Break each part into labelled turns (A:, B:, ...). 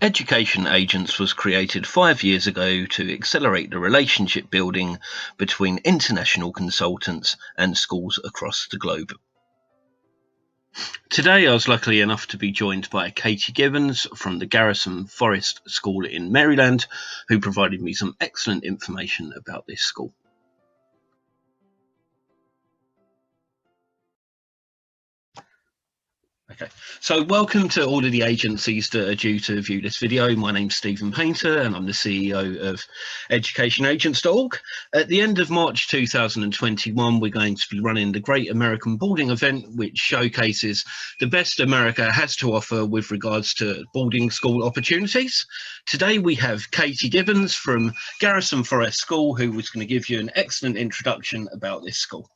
A: Education Agents was created 5 years ago to accelerate the relationship building between international consultants and schools across the globe. Today, I was lucky enough to be joined by Catie Gibbons from the Garrison Forest School in Maryland, who provided me some excellent information about this school. Okay, so welcome to all of the agencies that are due to view this video. My name's Stephen Painter and I'm the CEO of educationagents.org. At the end of March 2021, we're going to be running the Great American Boarding Event, which showcases the best America has to offer with regards to boarding school opportunities. Today we have Catie Gibbons from Garrison Forest School, who was going to give you an excellent introduction about this school.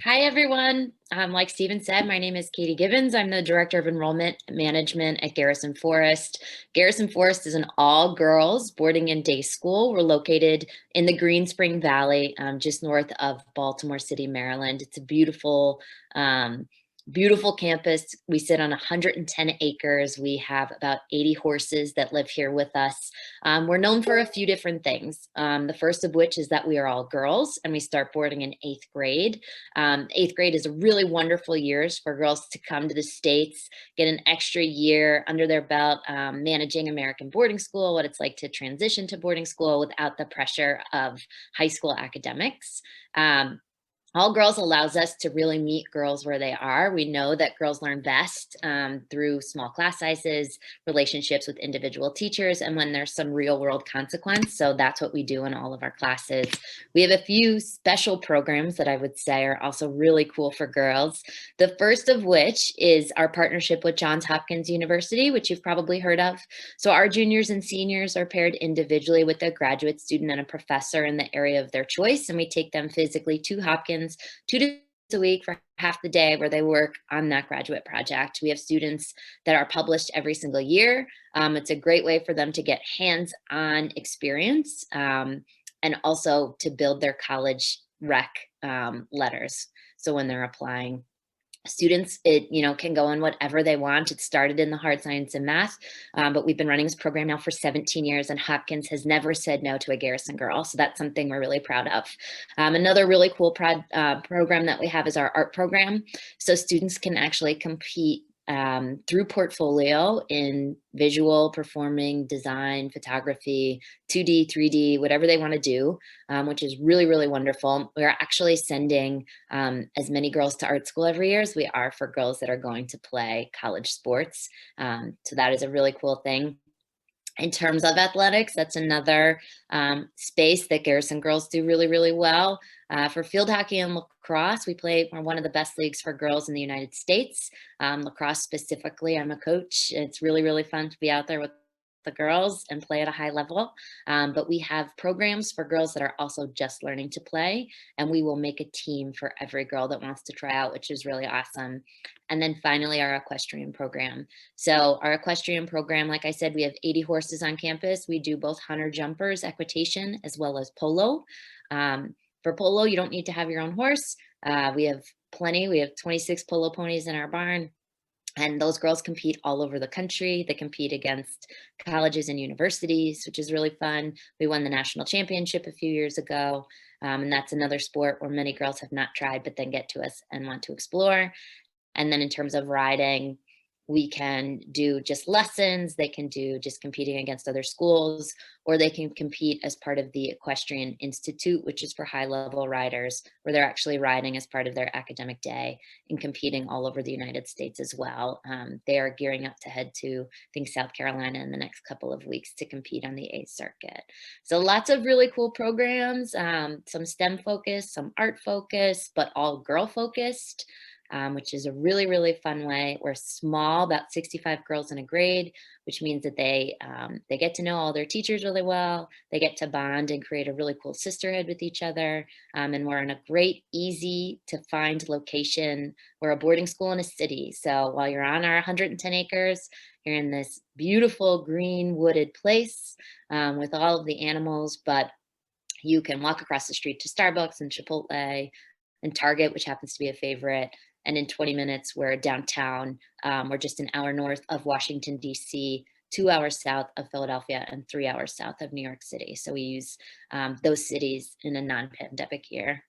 B: Hi, everyone. Like Stephen said, my name is Catie Gibbons. I'm the Director of Enrollment Management at Garrison Forest. Garrison Forest is an all-girls boarding and day school. We're located in the Green Spring Valley, just north of Baltimore City, Maryland. It's a beautiful campus. We sit on 110 acres. We have about 80 horses that live here with us. We're known for a few different things. The first of which is that we are all girls and we start boarding in 8th grade. 8th grade is a really wonderful years for girls to come to the States, get an extra year under their belt, managing American boarding school, what it's like to transition to boarding school without the pressure of high school academics. All Girls allows us to really meet girls where they are. We know that girls learn best through small class sizes, relationships with individual teachers, and when there's some real world consequence. So that's what we do in all of our classes. We have a few special programs that I would say are also really cool for girls. The first of which is our partnership with Johns Hopkins University, which you've probably heard of. So our juniors and seniors are paired individually with a graduate student and a professor in the area of their choice, and we take them physically to Hopkins 2 days a week for half the day where they work on that graduate project. We have students that are published every single year. It's a great way for them to get hands-on experience and also to build their college rec letters. So when they're applying, students, can go in whatever they want. It started in the hard science and math, but we've been running this program now for 17 years, and Hopkins has never said no to a Garrison girl. So that's something we're really proud of. Another really cool program that we have is our art program. So students can actually compete through portfolio in visual, performing, design, photography, 2D, 3D, whatever they want to do, which is really, really wonderful. We're actually sending as many girls to art school every year as we are for girls that are going to play college sports. So that is a really cool thing. In terms of athletics, that's another space that Garrison girls do really, really well. For field hockey and lacrosse, we're one of the best leagues for girls in the United States. Lacrosse specifically, I'm a coach. It's really, really fun to be out there with the girls and play at a high level. But we have programs for girls that are also just learning to play, and we will make a team for every girl that wants to try out, which is really awesome. And then finally, our equestrian program. So our equestrian program, like I said, we have 80 horses on campus. We do both hunter jumpers, equitation, as well as polo. For polo, you don't need to have your own horse. We have plenty. We have 26 polo ponies in our barn. And those girls compete all over the country. They compete against colleges and universities, which is really fun. We won the national championship a few years ago. And that's another sport where many girls have not tried, but then get to us and want to explore. And then in terms of riding, we can do just lessons, they can do just competing against other schools, or they can compete as part of the Equestrian Institute, which is for high-level riders, where they're actually riding as part of their academic day and competing all over the United States as well. They are gearing up to head to, I think, South Carolina in the next couple of weeks to compete on the A circuit. So lots of really cool programs, some STEM focused, some art focused, but all girl focused. Which is a really, really fun way. We're small, about 65 girls in a grade, which means that they get to know all their teachers really well. They get to bond and create a really cool sisterhood with each other. And we're in a great, easy to find location. We're a boarding school in a city. So while you're on our 110 acres, you're in this beautiful green wooded place with all of the animals, but you can walk across the street to Starbucks and Chipotle and Target, which happens to be a favorite, And in 20 minutes, we're downtown. We're just an hour north of Washington, D.C., 2 hours south of Philadelphia, and 3 hours south of New York City. So we use those cities in a non-pandemic year.